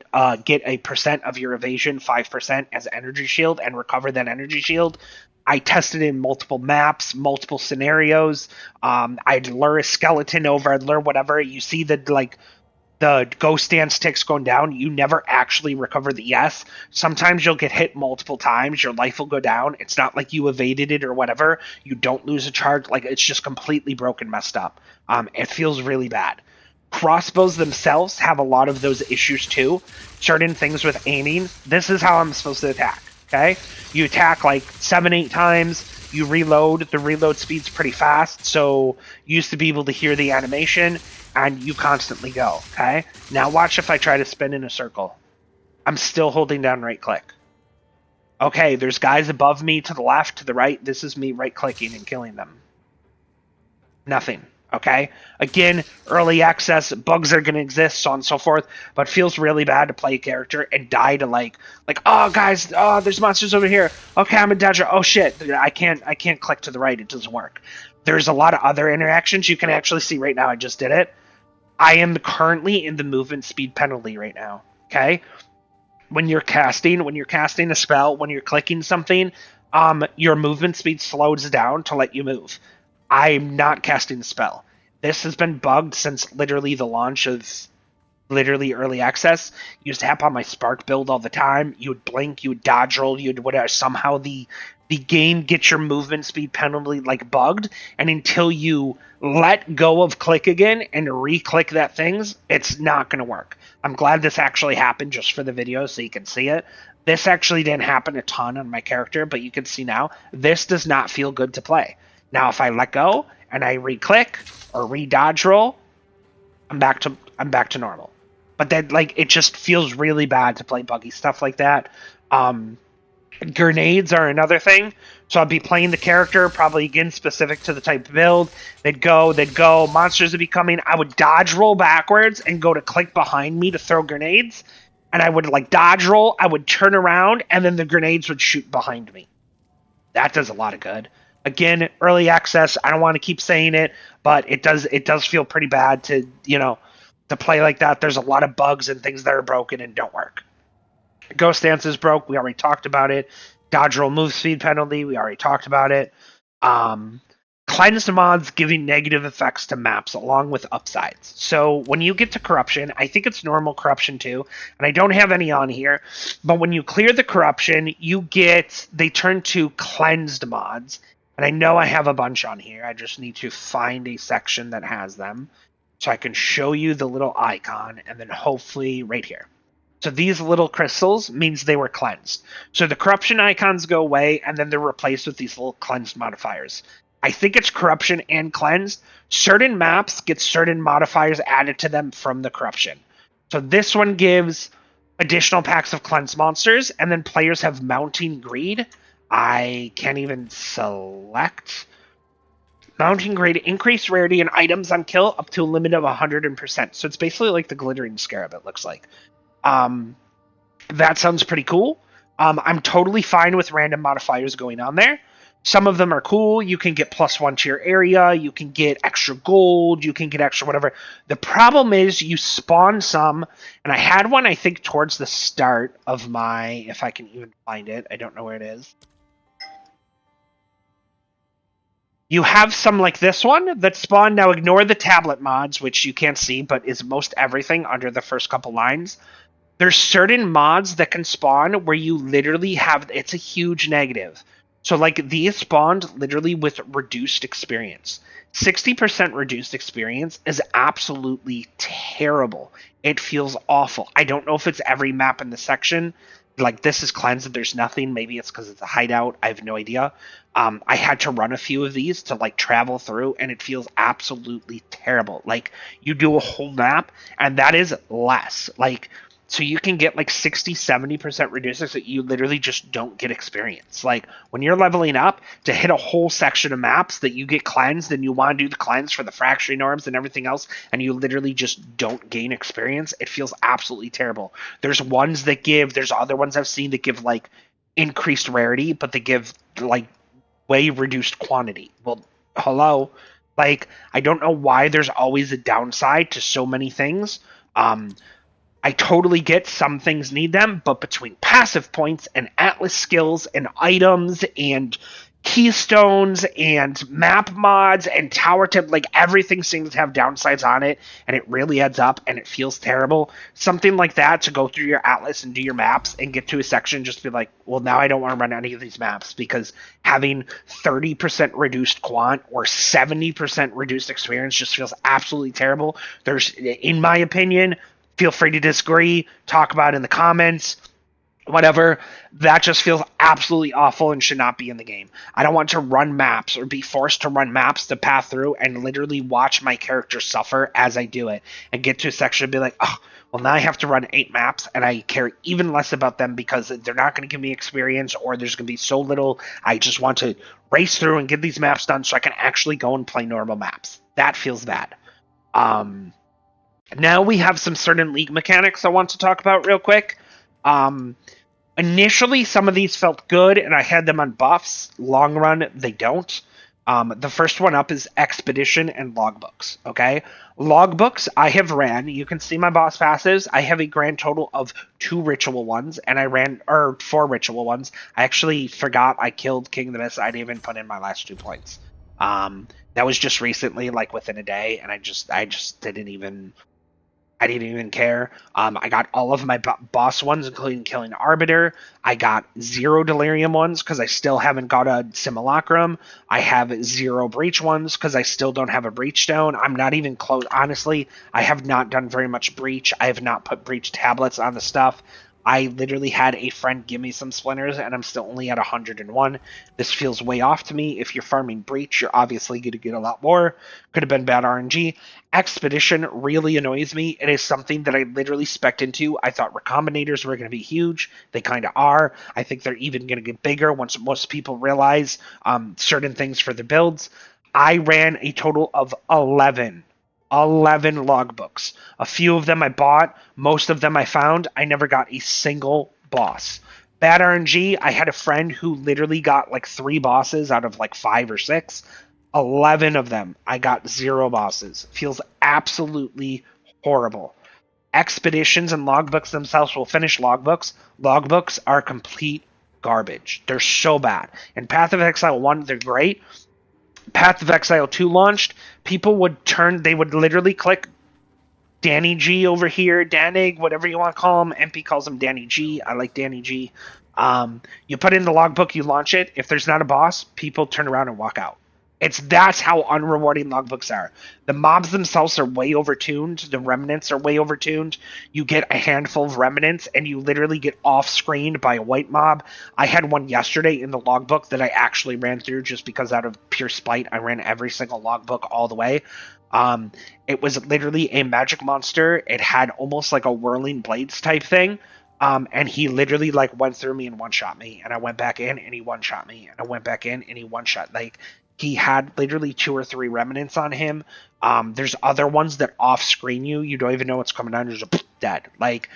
get a percent of your evasion, 5% as energy shield, and recover that energy shield. I tested in multiple maps, multiple scenarios. I'd lure a skeleton over, I'd lure whatever. You see the ghost dance ticks going down, you never actually recover the ES. Sometimes you'll get hit multiple times, your life will go down. It's not like you evaded it or whatever. You don't lose a charge. Like, it's just completely broken, messed up. It feels really bad. Crossbows themselves have a lot of those issues too. Certain things with aiming. This is how I'm supposed to attack. Okay? You attack like 7-8 times. You reload. The reload speed's pretty fast, so you used to be able to hear the animation, and you constantly go. Okay? Now watch if I try to spin in a circle. I'm still holding down right click. Okay, there's guys above me to the left, to the right. This is me right clicking and killing them. Nothing. Okay? Again, early access, bugs are going to exist, so on and so forth, but it feels really bad to play a character and die to oh, guys, oh, there's monsters over here. Okay, I'm a dodger. Oh, shit, I can't click to the right. It doesn't work. There's a lot of other interactions. You can actually see right now I just did it. I am currently in the movement speed penalty right now. Okay? When you're casting a spell, when you're clicking something, your movement speed slows down to let you move. I'm not casting the spell. This has been bugged since literally the launch of literally early access. You used to have on my Spark build all the time. You would blink, you would dodge roll, you would whatever. Somehow the game gets your movement speed penalty bugged, and until you let go of click again and re-click that things, it's not going to work. I'm glad this actually happened just for the video so you can see it. This actually didn't happen a ton on my character, but you can see now, this does not feel good to play. Now, if I let go and I re-click or re-dodge roll, I'm back to normal. But then, it just feels really bad to play buggy stuff like that. Grenades are another thing. So I'd be playing the character, probably again specific to the type of build. They'd go, monsters would be coming. I would dodge roll backwards and go to click behind me to throw grenades. And I would dodge roll, I would turn around, and then the grenades would shoot behind me. That does a lot of good. Again, early access, I don't want to keep saying it, but it does feel pretty bad to play like that. There's a lot of bugs and things that are broken and don't work. Ghost Dance is broke. We already talked about it. Dodge roll move speed penalty. We already talked about it. Cleanse mods giving negative effects to maps along with upsides. So when you get to corruption, I think it's normal corruption too, and I don't have any on here, but when you clear the corruption, they turn to cleansed mods, and I know I have a bunch on here. I just need to find a section that has them so I can show you the little icon, and then hopefully right here. So these little crystals means they were cleansed. So the corruption icons go away, and then they're replaced with these little cleansed modifiers. I think it's corruption and cleansed. Certain maps get certain modifiers added to them from the corruption. So this one gives additional packs of cleansed monsters, and then players have mounting greed. I can't even select. Mounting greed, increased rarity in items on kill up to a limit of 100%. So it's basically like the glittering scarab, it looks like. That sounds pretty cool. I'm totally fine with random modifiers going on there. Some of them are cool. You can get +1 to your area. You can get extra gold. You can get extra whatever. The problem is you spawn some, and I had one, I think, towards the start of my, if I can even find it. I don't know where it is. You have some like this one that spawn. Now ignore the tablet mods, which you can't see, but is most everything under the first couple lines. There's certain mods that can spawn where you literally have, it's a huge negative. So these spawned literally with reduced experience. 60% reduced experience is absolutely terrible. It feels awful. I don't know if it's every map in the section. This is cleansed, there's nothing. Maybe it's because it's a hideout. I have no idea. I had to run a few of these to travel through, and it feels absolutely terrible. You do a whole map, and that is less. So you can get 60-70% reduced, so you literally just don't get experience. When you're leveling up to hit a whole section of maps that you get cleansed, and you want to do the cleanse for the fracturing orbs and everything else, and you literally just don't gain experience, it feels absolutely terrible. There's other ones I've seen that give increased rarity, but they give like way reduced quantity. Well, hello. Like, I don't know why there's always a downside to so many things. Um, I totally get some things need them, but between passive points and atlas skills and items and keystones and map mods and tower tip, like everything seems to have downsides on it, and it really adds up and it feels terrible. Something like that to go through your atlas and do your maps and get to a section, just be like, well, now I don't want to run any of these maps because having 30% reduced quant or 70% reduced experience just feels absolutely terrible. There's, in my opinion, feel free to disagree, talk about it in the comments, whatever. That just feels absolutely awful and should not be in the game. I don't want to run maps or be forced to run maps to path through and literally watch my character suffer as I do it and get to a section and be like, oh, well, now I have to run 8 maps and I care even less about them because they're not going to give me experience or there's going to be so little. I just want to race through and get these maps done so I can actually go and play normal maps. That feels bad. Now we have some certain league mechanics I want to talk about real quick. Um, Initially, some of these felt good, and I had them on buffs. Long run, they don't. The first one up is Expedition and Logbooks, okay? Logbooks, I have ran. You can see my boss passes. I have a grand total of 2 ritual ones, and I ran, or 4 ritual ones. I actually forgot I killed King of the Mist. I didn't even put in my last 2 points. That was just recently, like within a day, and I just didn't even... I didn't even care. I got all of my boss ones, including killing Arbiter. I got 0 Delirium ones because I still haven't got a Simulacrum. I have 0 Breach ones because I still don't have a Breach Stone. I'm not even close. Honestly, I have not done very much Breach. I have not put Breach tablets on the stuff. I literally had a friend give me some splinters, and I'm still only at 101. This feels way off to me. If you're farming Breach, you're obviously going to get a lot more. Could have been bad RNG. Expedition really annoys me. It is something that I literally spec'd into. I thought recombinators were going to be huge. They kind of are. I think they're even going to get bigger once most people realize certain things for the builds. I ran a total of 11 logbooks. A few of them I bought, most of them I found. I never got a single boss. Bad RNG, I had a friend who literally got like 3 bosses out of like 5 or 6. 11 of them, I got 0 bosses. Feels absolutely horrible. Expeditions and logbooks themselves will finish logbooks. Logbooks are complete garbage. They're so bad. In Path of Exile 1, they're great. Path of Exile 2 launched, people they would literally click Danny G over here, Danig, whatever you want to call him. MP calls him Danny G. I like Danny G. You put in the logbook, you launch it. If there's not a boss, people turn around and walk out. That's how unrewarding logbooks are. The mobs themselves are way overtuned. The remnants are way overtuned. You get a handful of remnants, and you literally get off-screened by a white mob. I had one yesterday in the logbook that I actually ran through just because out of pure spite, I ran every single logbook all the way. It was literally a magic monster. It had almost like a whirling blades type thing. And he literally like went through me and one-shot me, and I went back in and he one-shot me, and I went back in and he one-shot. Like, he had literally 2 or 3 remnants on him. There's other ones that off-screen you. You don't even know what's coming down. You're just dead. Like,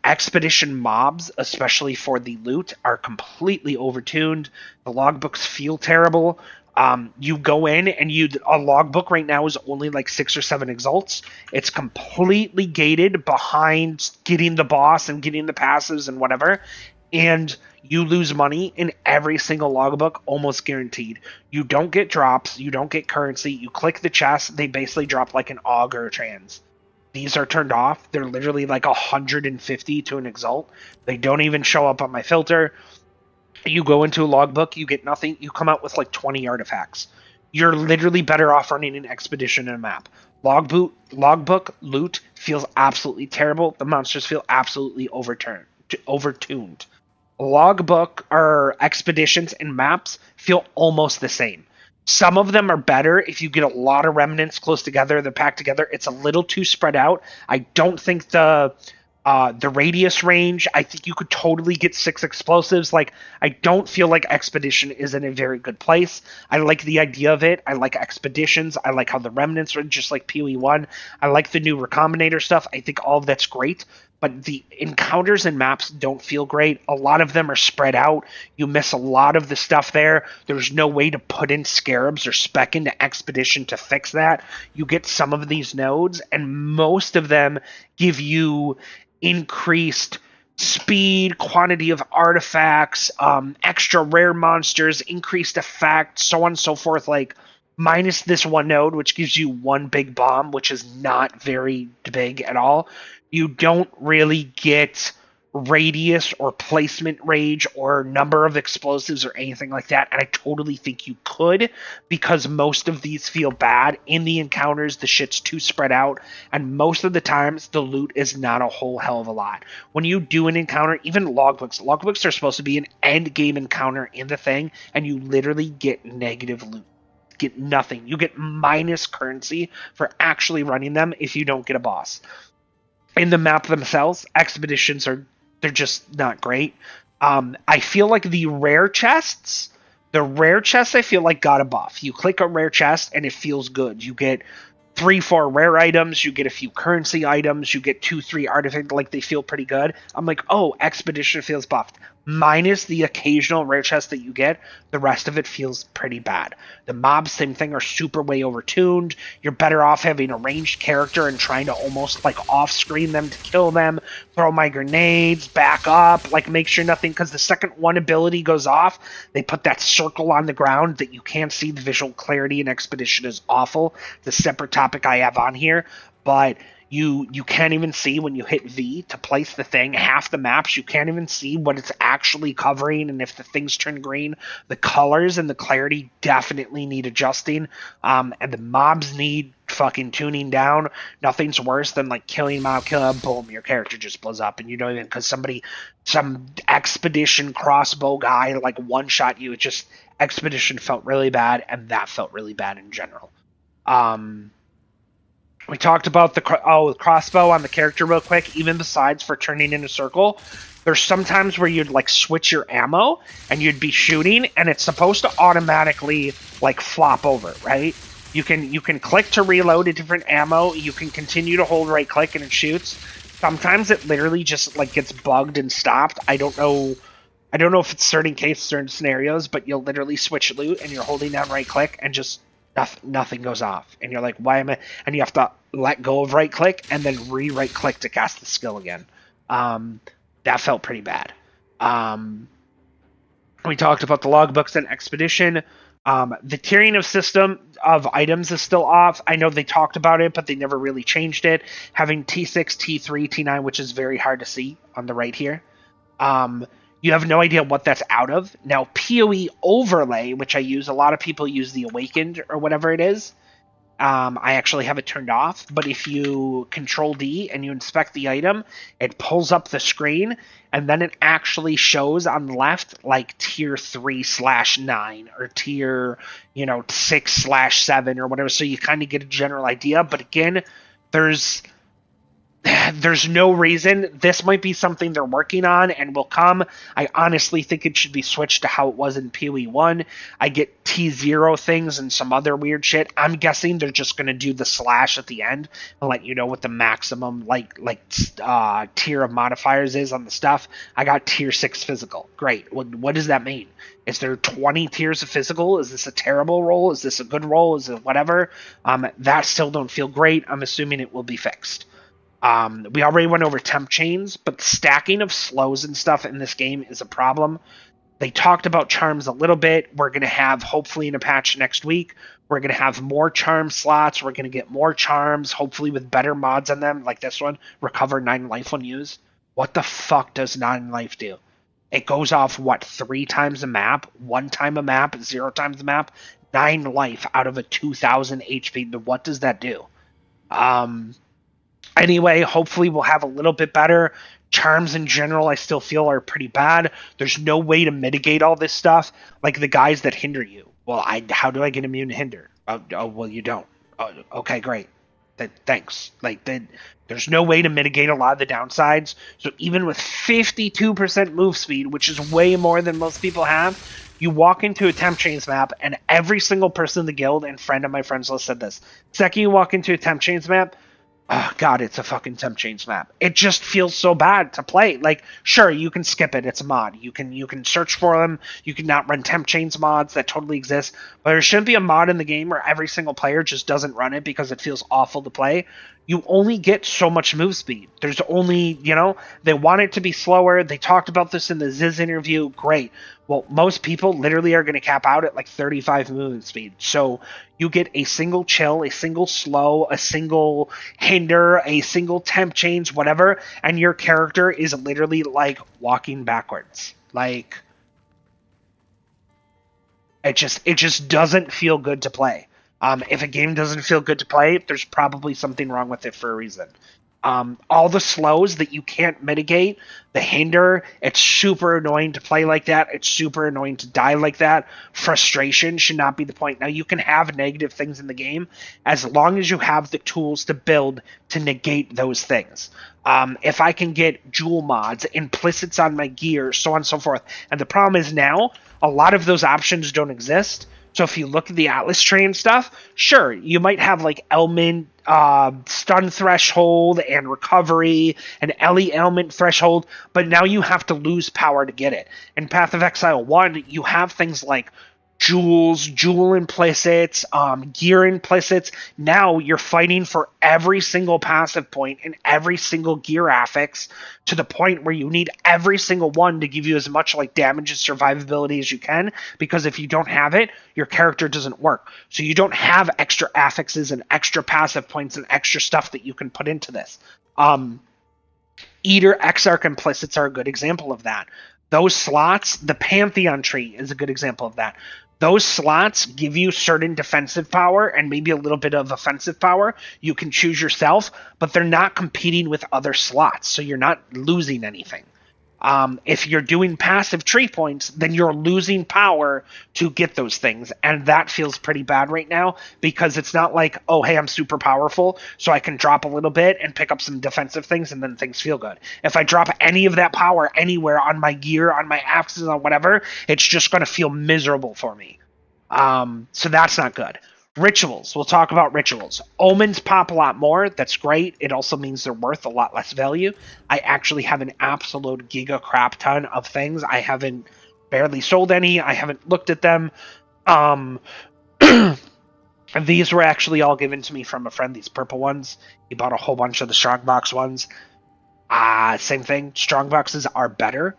expedition mobs, especially for the loot, are completely overtuned. The logbooks feel terrible. You go in and a logbook right now is only like 6 or 7 exalts. It's completely gated behind getting the boss and getting the passives and whatever. And you lose money in every single logbook, almost guaranteed. You don't get drops, you don't get currency, you click the chest, they basically drop like an AUG or a trans. These are turned off. They're literally like 150 to an exalt. They don't even show up on my filter. You go into a logbook, you get nothing, you come out with like 20 artifacts. You're literally better off running an expedition and a map. Logbook loot feels absolutely terrible. The monsters feel absolutely overtuned. Logbook or expeditions and maps feel almost the same. Some of them are better if you get a lot of remnants close together, they're packed together. It's a little too spread out. I don't think the radius range, I think you could totally get 6 explosives. Like, I don't feel like Expedition is in a very good place. I like the idea of it. I like Expeditions. I like how the remnants are just like PoE1. I like the new Recombinator stuff. I think all of that's great. but the encounters and maps don't feel great. A lot of them are spread out. You miss a lot of the stuff there. There's no way to put in scarabs or spec into expedition to fix that. You get some of these nodes, and most of them give you increased speed, quantity of artifacts, extra rare monsters, increased effect, so on and so forth. Like, minus this one node, which gives you one big bomb, which is not very big at all, you don't really get radius or placement range or number of explosives or anything like that. And I totally think you could, because most of these feel bad. In the encounters, the shit's too spread out, and most of the times the loot is not a whole hell of a lot. When you do an encounter, even logbooks are supposed to be an end game encounter in the thing, and you literally get negative loot. Get nothing. You get minus currency for actually running them if you don't get a boss. In the map themselves, expeditions they're just not great. I feel like the rare chests, I feel like got a buff. You click a rare chest and it feels good. You get 3-4 rare items, you get a few currency items, you get 2-3 artifacts, like they feel pretty good. I'm like, oh, expedition feels buffed. Minus the occasional rare chest that you get, the rest of it feels pretty bad. The mobs, same thing, are super way overtuned. You're better off having a ranged character and trying to almost like off-screen them to kill them, throw my grenades, back up, like make sure nothing, because the second one ability goes off, they put that circle on the ground that you can't see. The visual clarity in expedition is awful. It's a separate topic I have on here, but you can't even see when you hit V to place the thing. Half the maps you can't even see what it's actually covering, and if the things turn green, the colors and the clarity definitely need adjusting. And the mobs need fucking tuning down. Nothing's worse than like killing mob, boom, your character just blows up, and you don't even, because some expedition crossbow guy like one shot you. It just, expedition felt really bad, and that felt really bad in general. We talked about the crossbow on the character real quick. Even besides for turning in a circle, there's sometimes where you'd like switch your ammo and you'd be shooting, and it's supposed to automatically like flop over, right? You can click to reload a different ammo. You can continue to hold right click and it shoots. Sometimes it literally just like gets bugged and stopped. I don't know if it's certain cases, certain scenarios, but you'll literally switch loot and you're holding down right click and just nothing goes off, and you're like, why am I? And you have to let go of right click and then right click to cast the skill again. That felt pretty bad. We talked about the logbooks and expedition. The tiering of system of items is still off. I know they talked about it, but they never really changed it. Having T6, T3, T9, which is very hard to see on the right here. You have no idea what that's out of. Now, PoE overlay, which I use, a lot of people use the Awakened or whatever it is. I actually have it turned off, but if you Control D and you inspect the item, it pulls up the screen, and then it actually shows on the left like tier 3/9 or tier 6/7 or whatever. So you kind of get a general idea. But again, there's no reason. This might be something they're working on and will come. I honestly think it should be switched to how it was in PoE 1. I get T0 things and some other weird shit. I'm guessing they're just going to do the slash at the end and let you know what the maximum tier of modifiers is on the stuff. I got tier 6 physical. Great. What does that mean? Is there 20 tiers of physical? Is this a terrible roll? Is this a good roll? Is it whatever? That still don't feel great. I'm assuming it will be fixed. We already went over temp chains, but stacking of slows and stuff in this game is a problem. They talked about charms a little bit. We're going to have, hopefully in a patch next week, we're going to have more charm slots. We're going to get more charms, hopefully with better mods on them, like this one, recover 9 life when used. What the fuck does 9 life do? It goes off, 3 times a map, 1 time a map, 0 times a map, 9 life out of a 2000 HP. What does that do? Anyway, hopefully we'll have a little bit better. Charms in general, I still feel are pretty bad. There's no way to mitigate all this stuff. Like the guys that hinder you. Well, how do I get immune to hinder? Oh well, you don't. Oh, okay, great. Thanks. There's no way to mitigate a lot of the downsides. So even with 52% move speed, which is way more than most people have, you walk into a temp chains map, and every single person in the guild and friend of my friends list said this. Second you walk into a temp chains map, Oh god, it's a fucking temp change map. It just feels so bad to play. Like, sure, you can skip it. It's a mod. You can search for them. You can not run temp chains mods that totally exist. But there shouldn't be a mod in the game where every single player just doesn't run it because it feels awful to play. You only get so much move speed. There's only, they want it to be slower. They talked about this in the Ziz interview. Great. Well, most people literally are going to cap out at like 35 movement speed. So you get a single chill, a single slow, a single hinder, a single temp change, whatever, and your character is literally like walking backwards. Like it just doesn't feel good to play. If a game doesn't feel good to play, there's probably something wrong with it for a reason. All the slows that you can't mitigate, the hinder, it's super annoying to play like that. It's super annoying to die like that. Frustration should not be the point. Now, you can have negative things in the game as long as you have the tools to build to negate those things. If I can get jewel mods, implicits on my gear, so on and so forth. And the problem is now, a lot of those options don't exist. So if you look at the Atlas tree and stuff, sure, you might have like element stun threshold and recovery and Ellie element threshold, but now you have to lose power to get it. In Path of Exile 1, you have things like jewel implicits, gear implicits. Now you're fighting for every single passive point and every single gear affix to the point where you need every single one to give you as much like damage and survivability as you can, because if you don't have it, your character doesn't work. So you don't have extra affixes and extra passive points and extra stuff that you can put into this. Eater Exarch implicits are a good example of that. Those slots, the Pantheon tree is a good example of that. Those slots give you certain defensive power and maybe a little bit of offensive power. You can choose yourself, but they're not competing with other slots, so you're not losing anything. If you're doing passive tree points, then you're losing power to get those things, and that feels pretty bad right now because it's not like, oh, hey, I'm super powerful, so I can drop a little bit and pick up some defensive things, and then things feel good. If I drop any of that power anywhere on my gear, on my axes, on whatever, it's just going to feel miserable for me. So that's not good. Rituals. We'll talk about rituals. Omens pop a lot more. That's great. It also means they're worth a lot less value. I actually have an absolute giga crap ton of things. I haven't barely sold any. I haven't looked at them. These were actually all given to me from a friend, these purple ones. He bought a whole bunch of the Strongbox ones. Same thing. Strongboxes are better.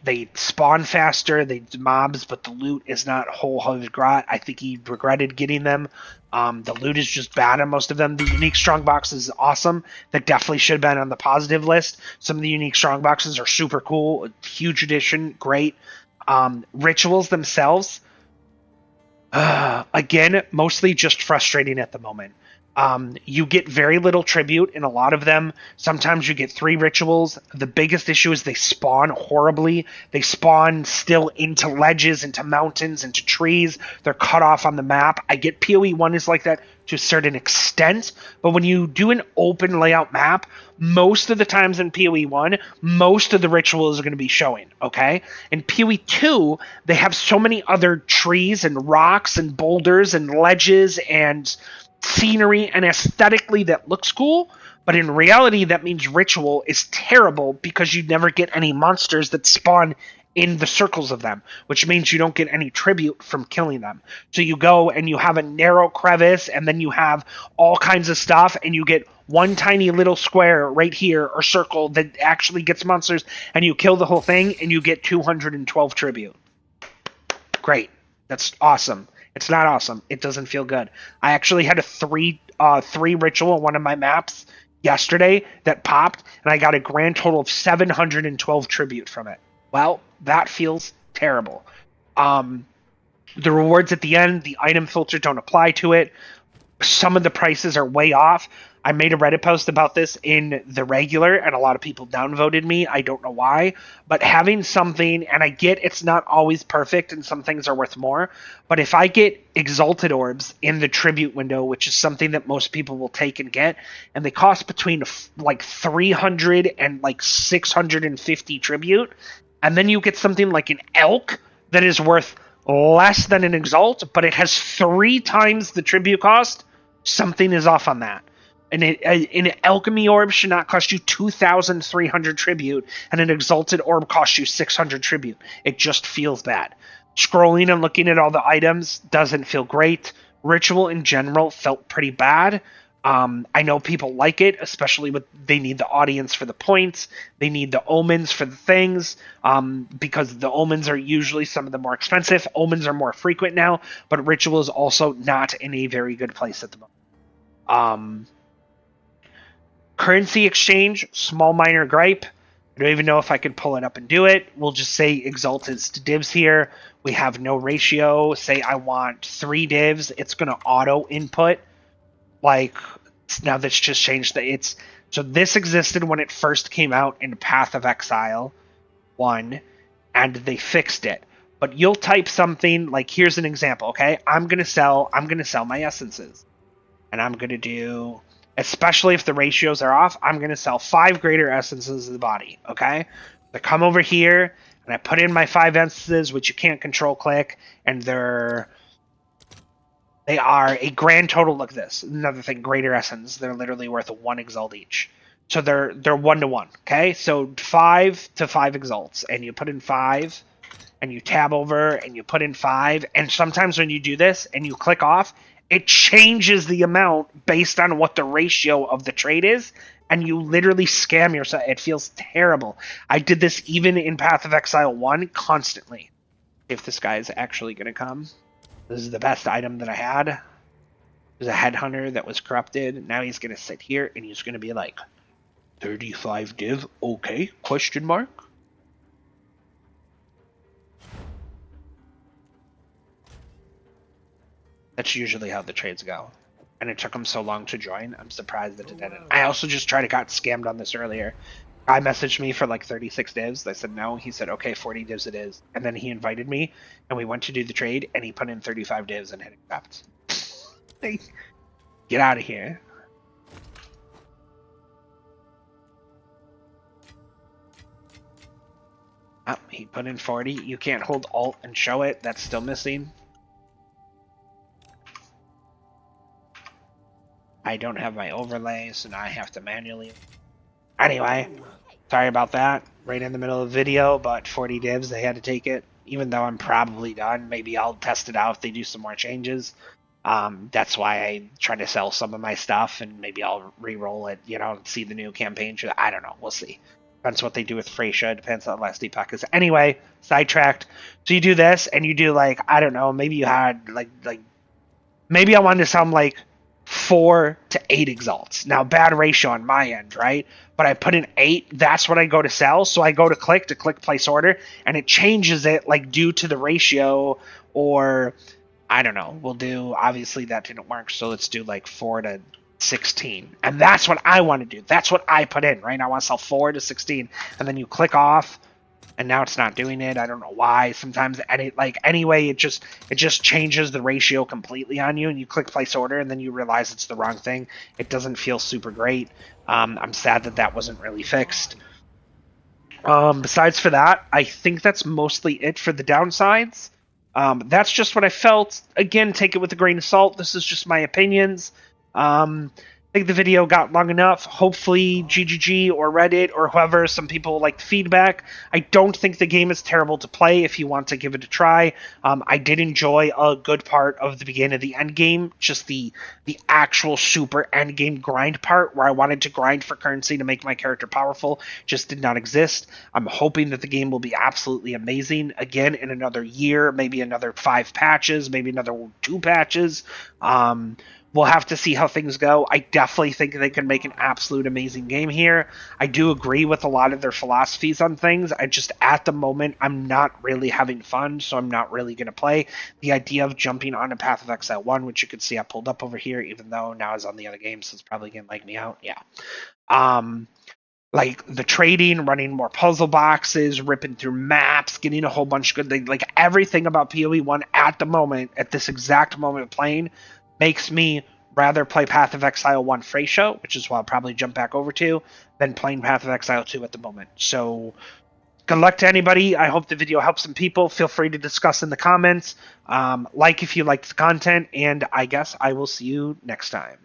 They spawn faster, they mobs, but the loot is not wholehearted grot. I think he regretted getting them. The loot is just bad on most of them. The unique strong box is awesome. That definitely should have been on the positive list. Some of the unique strong boxes are super cool. Huge addition, great. Rituals themselves, again, mostly just frustrating at the moment. You get very little tribute in a lot of them. Sometimes you get 3 rituals. The biggest issue is they spawn horribly. They spawn still into ledges, into mountains, into trees. They're cut off on the map. I get PoE 1 is like that to a certain extent, but when you do an open layout map, most of the times in PoE 1, most of the rituals are going to be showing, okay? In PoE 2, they have so many other trees and rocks and boulders and ledges and scenery and aesthetically that looks cool, but in reality that means ritual is terrible because you never get any monsters that spawn in the circles of them, which means you don't get any tribute from killing them. So you go and you have a narrow crevice and then you have all kinds of stuff and you get one tiny little square right here or circle that actually gets monsters, and you kill the whole thing and you get 212 tribute. Great. That's awesome. It's not awesome. It doesn't feel good. I actually had a three ritual on one of my maps yesterday that popped, and I got a grand total of 712 tribute from it. Well, that feels terrible. The rewards at the end, the item filter don't apply to it. Some of the prices are way off. I made a Reddit post about this in the regular, and a lot of people downvoted me. I don't know why, but having something, and I get it's not always perfect and some things are worth more, but if I get Exalted Orbs in the tribute window, which is something that most people will take and get, and they cost between like 300 and like 650 tribute, and then you get something like an Elk that is worth less than an Exalt, but it has 3 times the tribute cost, something is off on that. An alchemy orb should not cost you 2,300 tribute, and an exalted orb costs you 600 tribute. It just feels bad. Scrolling and looking at all the items doesn't feel great. Ritual in general felt pretty bad. I know people like it, especially with they need the audience for the points. They need the omens for the things, because the omens are usually some of the more expensive. Omens are more frequent now, but ritual is also not in a very good place at the moment. Currency exchange, small minor gripe. I don't even know if I could pull it up and do it. We'll just say exalted divs here. We have no ratio. Say I want 3 divs. It's going to auto input. Like, now that's just changed. So this existed when it first came out in Path of Exile 1, and they fixed it. But you'll type something like, here's an example, okay? I'm gonna sell my essences. And I'm gonna do, especially if the ratios are off, I'm gonna sell 5 greater essences of the body, okay? I come over here and I put in my 5 essences, which you can't control click, and they are a grand total. Look at this. Another thing, greater essence. They're literally worth 1 exalt each. So they're 1-to-1. Okay, so 5 to 5 exalts, and you put in 5, and you tab over, and you put in 5. And sometimes when you do this and you click off, it changes the amount based on what the ratio of the trade is, and you literally scam yourself. It feels terrible. I did this even in Path of Exile 1 constantly. If this guy is actually going to come. This is the best item that I had. There's a headhunter that was corrupted. Now he's going to sit here and he's going to be like, 35 div, okay, question mark? That's usually how the trades go. And it took him so long to join, I'm surprised that it didn't. I also just got scammed on this earlier. I messaged me for like 36 divs. I said no. He said, okay, 40 divs it is. And then he invited me, and we went to do the trade, and he put in 35 divs and hit accept. Get out of here. Oh, he put in 40. You can't hold Alt and show it. That's still missing. I don't have my overlay, so now I have to manually... Anyway, sorry about that. Right in the middle of the video, but 40 divs, they had to take it. Even though I'm probably done, maybe I'll test it out if they do some more changes. That's why I try to sell some of my stuff, and maybe I'll re-roll it, see the new campaign. I don't know. We'll see. Depends what they do with Freysha. Depends on the last epoch is. Anyway, sidetracked. So you do this, and you do, like, I don't know, maybe you had, like maybe I wanted to sell, like, 4 to 8 exalts. Now, bad ratio on my end, right? But I put in 8. That's what I go to sell. So I go to click place order, and it changes it, like, due to the ratio, or I don't know. We'll do, obviously that didn't work, so let's do like 4 to 16. And that's what I want to do. That's what I put in, right? I want to sell 4 to 16, and then you click off, and now it's not doing it. I don't know why. Sometimes, anyway, it just changes the ratio completely on you, and you click place order, and then you realize it's the wrong thing. It doesn't feel super great. I'm sad that wasn't really fixed. Besides for that, I think that's mostly it for the downsides. That's just what I felt. Again, take it with a grain of salt. This is just my opinions. I think the video got long enough. Hopefully GGG or Reddit or whoever, some people like the feedback. I don't think the game is terrible to play if you want to give it a try. I did enjoy a good part of the beginning of the end game, just the actual super end game grind part where I wanted to grind for currency to make my character powerful just did not exist. I'm hoping that the game will be absolutely amazing again in another year, maybe another 5 patches, maybe another 2 patches. We'll have to see how things go. I definitely think they can make an absolute amazing game here. I do agree with a lot of their philosophies on things. I just, at the moment, I'm not really having fun, so I'm not really going to play. The idea of jumping on a Path of Exile 1, which you can see I pulled up over here, even though now it's on the other game, so it's probably going to like me out. Yeah. Like the trading, running more puzzle boxes, ripping through maps, getting a whole bunch of good things. Like everything about PoE 1 at the moment, at this exact moment of playing, makes me rather play Path of Exile 1 Freysha, which is what I'll probably jump back over to, than playing Path of Exile 2 at the moment. So, good luck to anybody. I hope the video helps some people. Feel free to discuss in the comments. Like if you liked the content, and I guess I will see you next time.